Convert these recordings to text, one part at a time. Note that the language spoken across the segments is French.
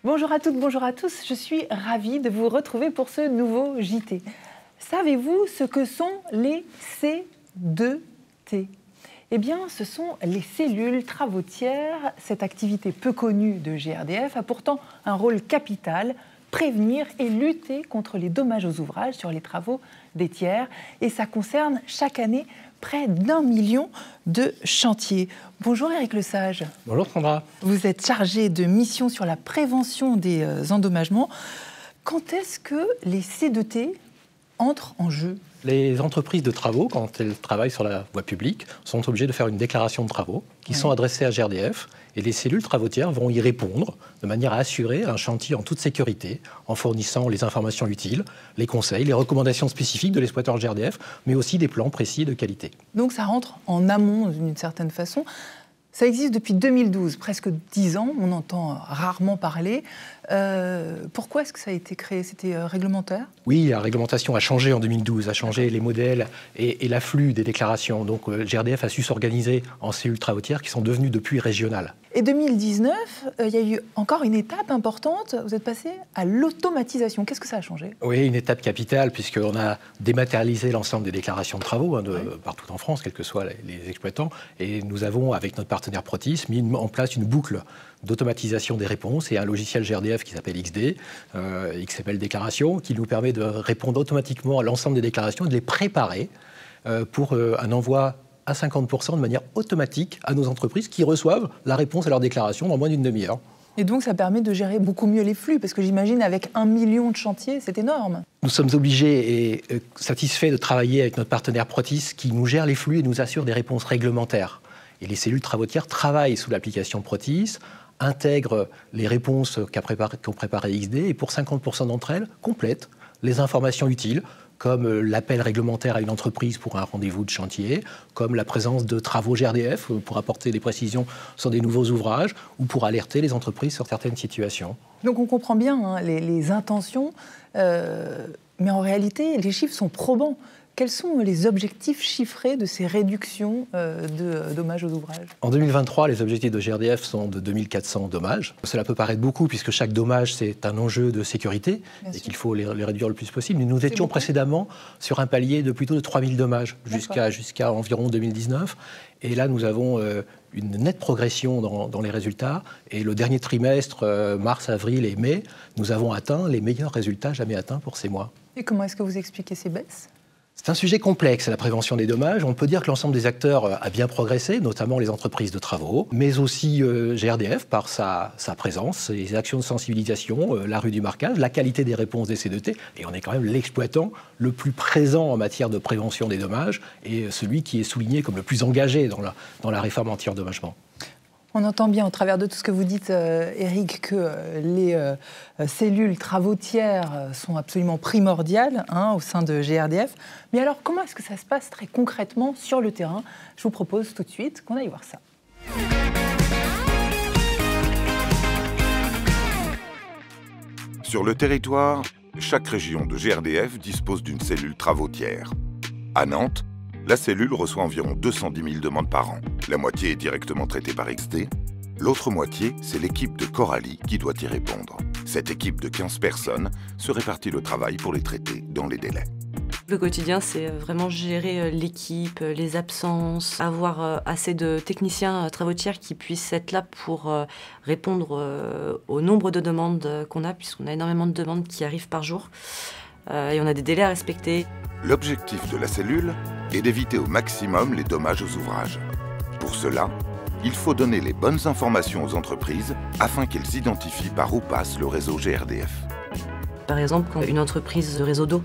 Bonjour à toutes, bonjour à tous, je suis ravie de vous retrouver pour ce nouveau JT. Savez-vous ce que sont les C2T ? Eh bien, ce sont les cellules travautières. Cette activité peu connue de GRDF a pourtant un rôle capital, prévenir et lutter contre les dommages aux ouvrages sur les travaux des tiers. Et ça concerne chaque année près d'1 million de chantiers. Bonjour Éric Lesage. Bonjour Sandra. Vous êtes chargé de mission sur la prévention des endommagements. Quand est-ce que les C2T entrent en jeu ? Les entreprises de travaux, quand elles travaillent sur la voie publique, sont obligées de faire une déclaration de travaux qui sont adressées à GRDF et les cellules travautières vont y répondre de manière à assurer un chantier en toute sécurité en fournissant les informations utiles, les conseils, les recommandations spécifiques de l'exploitant GRDF, mais aussi des plans précis de qualité. Donc ça rentre en amont d'une certaine façon. Ça existe depuis 2012, presque 10 ans, on entend rarement parler. Pourquoi est-ce que ça a été créé ? C'était réglementaire ? Oui, la réglementation a changé en 2012, a changé les modèles et l'afflux des déclarations. Donc GRDF a su s'organiser en cellules travautières qui sont devenues depuis régionales. Et 2019, il y a eu encore une étape importante, vous êtes passé à l'automatisation. Qu'est-ce que ça a changé ? Oui, une étape capitale, puisqu'on a dématérialisé l'ensemble des déclarations de travaux partout en France, quels que soient les exploitants. Et nous avons, avec notre partenaire Protis, mis en place une boucle d'automatisation des réponses et un logiciel GRDF qui s'appelle XD, XML Déclaration, qui nous permet de répondre automatiquement à l'ensemble des déclarations et de les préparer pour un envoi à 50% de manière automatique à nos entreprises qui reçoivent la réponse à leur déclaration dans moins d'une demi-heure. Et donc ça permet de gérer beaucoup mieux les flux, parce que j'imagine avec 1 million de chantiers, c'est énorme. Nous sommes obligés et satisfaits de travailler avec notre partenaire Protis qui nous gère les flux et nous assure des réponses réglementaires. Et les cellules travautières travaillent sous l'application Protis, intègrent les réponses qu'ont préparées XD et pour 50% d'entre elles, complètent les informations utiles, comme l'appel réglementaire à une entreprise pour un rendez-vous de chantier, comme la présence de travaux GRDF pour apporter des précisions sur des nouveaux ouvrages ou pour alerter les entreprises sur certaines situations. Donc on comprend bien les intentions, mais en réalité, les chiffres sont probants. Quels sont les objectifs chiffrés de ces réductions de dommages aux ouvrages ? En 2023, les objectifs de GRDF sont de 2400 dommages. Cela peut paraître beaucoup puisque chaque dommage, c'est un enjeu de sécurité et qu'il faut les réduire le plus possible. Mais nous étions précédemment sur un palier de plutôt de 3000 dommages jusqu'à environ 2019. Et là, nous avons une nette progression dans les résultats. Et le dernier trimestre, mars, avril et mai, nous avons atteint les meilleurs résultats jamais atteints pour ces mois. Et comment est-ce que vous expliquez ces baisses ? C'est un sujet complexe, la prévention des dommages. On peut dire que l'ensemble des acteurs a bien progressé, notamment les entreprises de travaux, mais aussi GRDF par sa présence, ses actions de sensibilisation, la rue du marquage, la qualité des réponses des C2T. Et on est quand même l'exploitant le plus présent en matière de prévention des dommages et celui qui est souligné comme le plus engagé dans la réforme anti-endommagement. On entend bien au travers de tout ce que vous dites, Éric, que les cellules travautières sont absolument primordiales au sein de GRDF. Mais alors, comment est-ce que ça se passe très concrètement sur le terrain ? Je vous propose tout de suite qu'on aille voir ça. Sur le territoire, chaque région de GRDF dispose d'une cellule travautière. À Nantes, la cellule reçoit environ 210 000 demandes par an. La moitié est directement traitée par XD. L'autre moitié, c'est l'équipe de Coralie qui doit y répondre. Cette équipe de 15 personnes se répartit le travail pour les traiter dans les délais. Le quotidien, c'est vraiment gérer l'équipe, les absences, avoir assez de techniciens travautières qui puissent être là pour répondre au nombre de demandes qu'on a, puisqu'on a énormément de demandes qui arrivent par jour. Et on a des délais à respecter. L'objectif de la cellule est d'éviter au maximum les dommages aux ouvrages. Pour cela, il faut donner les bonnes informations aux entreprises afin qu'elles identifient par où passe le réseau GRDF. Par exemple, quand une entreprise de réseau d'eau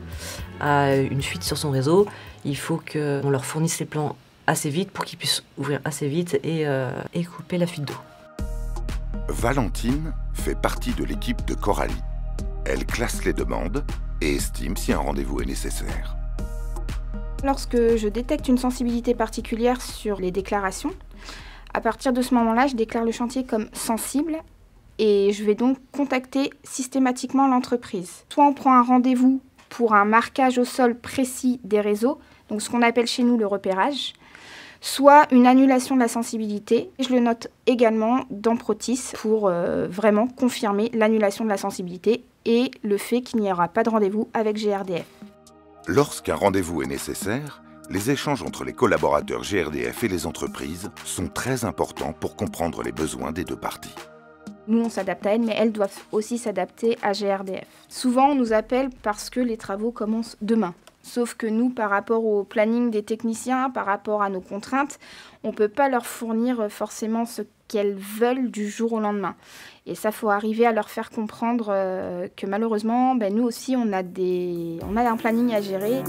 a une fuite sur son réseau, il faut qu'on leur fournisse les plans assez vite pour qu'ils puissent ouvrir assez vite et couper la fuite d'eau. Valentine fait partie de l'équipe de Coralie. Elle classe les demandes et estime si un rendez-vous est nécessaire. Lorsque je détecte une sensibilité particulière sur les déclarations, à partir de ce moment-là, je déclare le chantier comme sensible et je vais donc contacter systématiquement l'entreprise. Soit on prend un rendez-vous pour un marquage au sol précis des réseaux, donc ce qu'on appelle chez nous le repérage, soit une annulation de la sensibilité. Je le note également dans Protis pour vraiment confirmer l'annulation de la sensibilité et le fait qu'il n'y aura pas de rendez-vous avec GRDF. Lorsqu'un rendez-vous est nécessaire, les échanges entre les collaborateurs GRDF et les entreprises sont très importants pour comprendre les besoins des deux parties. Nous, on s'adapte à elles, mais elles doivent aussi s'adapter à GRDF. Souvent, on nous appelle parce que les travaux commencent demain. Sauf que nous, par rapport au planning des techniciens, par rapport à nos contraintes, on ne peut pas leur fournir forcément ce qu'elles veulent du jour au lendemain. Et ça, il faut arriver à leur faire comprendre que malheureusement, nous aussi, on a un planning à gérer.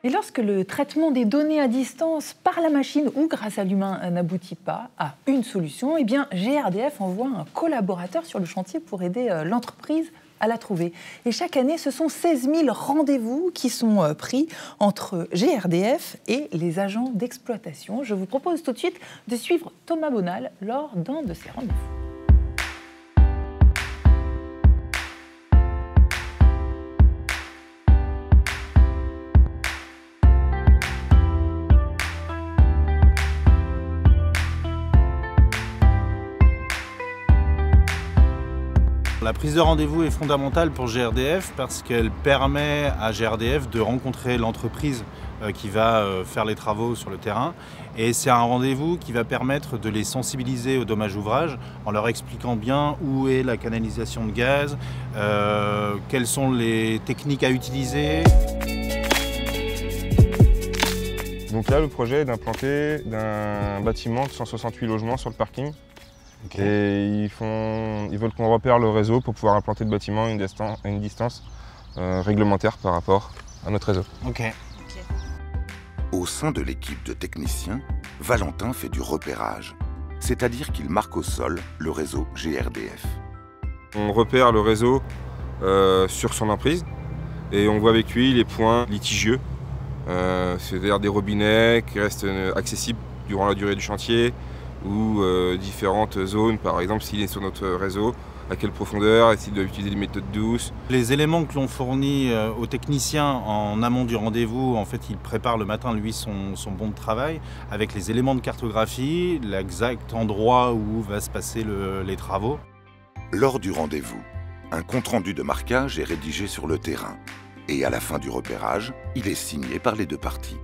Et lorsque le traitement des données à distance par la machine ou grâce à l'humain n'aboutit pas à une solution, eh bien GRDF envoie un collaborateur sur le chantier pour aider l'entreprise à la trouver. Et chaque année, ce sont 16 000 rendez-vous qui sont pris entre GRDF et les agents d'exploitation. Je vous propose tout de suite de suivre Thomas Bonal lors d'un de ces rendez-vous. La prise de rendez-vous est fondamentale pour GRDF parce qu'elle permet à GRDF de rencontrer l'entreprise qui va faire les travaux sur le terrain. Et c'est un rendez-vous qui va permettre de les sensibiliser aux dommages ouvrages en leur expliquant bien où est la canalisation de gaz, quelles sont les techniques à utiliser. Donc là, le projet est d'implanter un bâtiment de 168 logements sur le parking. Okay. Et ils veulent qu'on repère le réseau pour pouvoir implanter le bâtiment à une distance réglementaire par rapport à notre réseau. Okay. Au sein de l'équipe de techniciens, Valentin fait du repérage, c'est-à-dire qu'il marque au sol le réseau GRDF. On repère le réseau sur son emprise et on voit avec lui les points litigieux, c'est-à-dire des robinets qui restent accessibles durant la durée du chantier, ou différentes zones, par exemple s'il est sur notre réseau, à quelle profondeur, s'il doit utiliser des méthodes douces. Les éléments que l'on fournit aux techniciens en amont du rendez-vous, en fait il prépare le matin lui son bon de travail avec les éléments de cartographie, l'exact endroit où va se passer les travaux. Lors du rendez-vous, un compte-rendu de marquage est rédigé sur le terrain et à la fin du repérage, il est signé par les deux parties.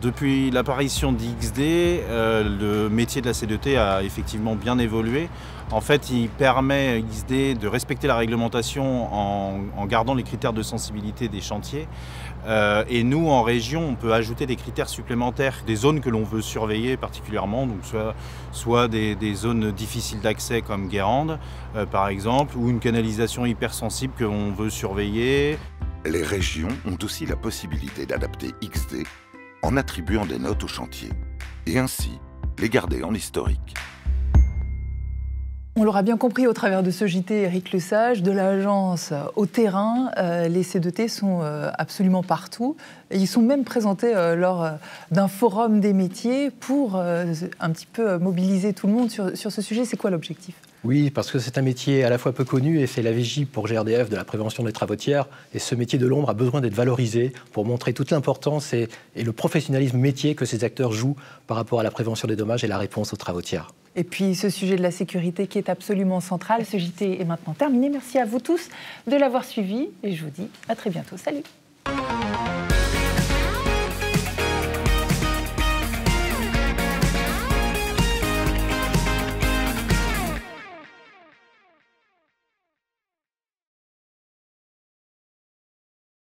Depuis l'apparition d'XD, le métier de la C2T a effectivement bien évolué. En fait, il permet XD de respecter la réglementation en gardant les critères de sensibilité des chantiers. Et nous, en région, on peut ajouter des critères supplémentaires, des zones que l'on veut surveiller particulièrement, donc soit des zones difficiles d'accès comme Guérande, par exemple, ou une canalisation hypersensible que l'on veut surveiller. Les régions ont aussi la possibilité d'adapter XD en attribuant des notes au chantier, et ainsi les garder en historique. On l'aura bien compris au travers de ce JT, Éric Lesage, de l'agence au terrain, les C2T sont absolument partout. Ils sont même présentés lors d'un forum des métiers pour un petit peu mobiliser tout le monde sur ce sujet. C'est quoi l'objectif ? Oui, parce que c'est un métier à la fois peu connu et c'est la vigie pour GRDF de la prévention des travaux-tiers. Et ce métier de l'ombre a besoin d'être valorisé pour montrer toute l'importance et le professionnalisme métier que ces acteurs jouent par rapport à la prévention des dommages et la réponse aux travaux-tiers. Et puis ce sujet de la sécurité qui est absolument central. Ce JT est maintenant terminé. Merci à vous tous de l'avoir suivi et je vous dis à très bientôt. Salut!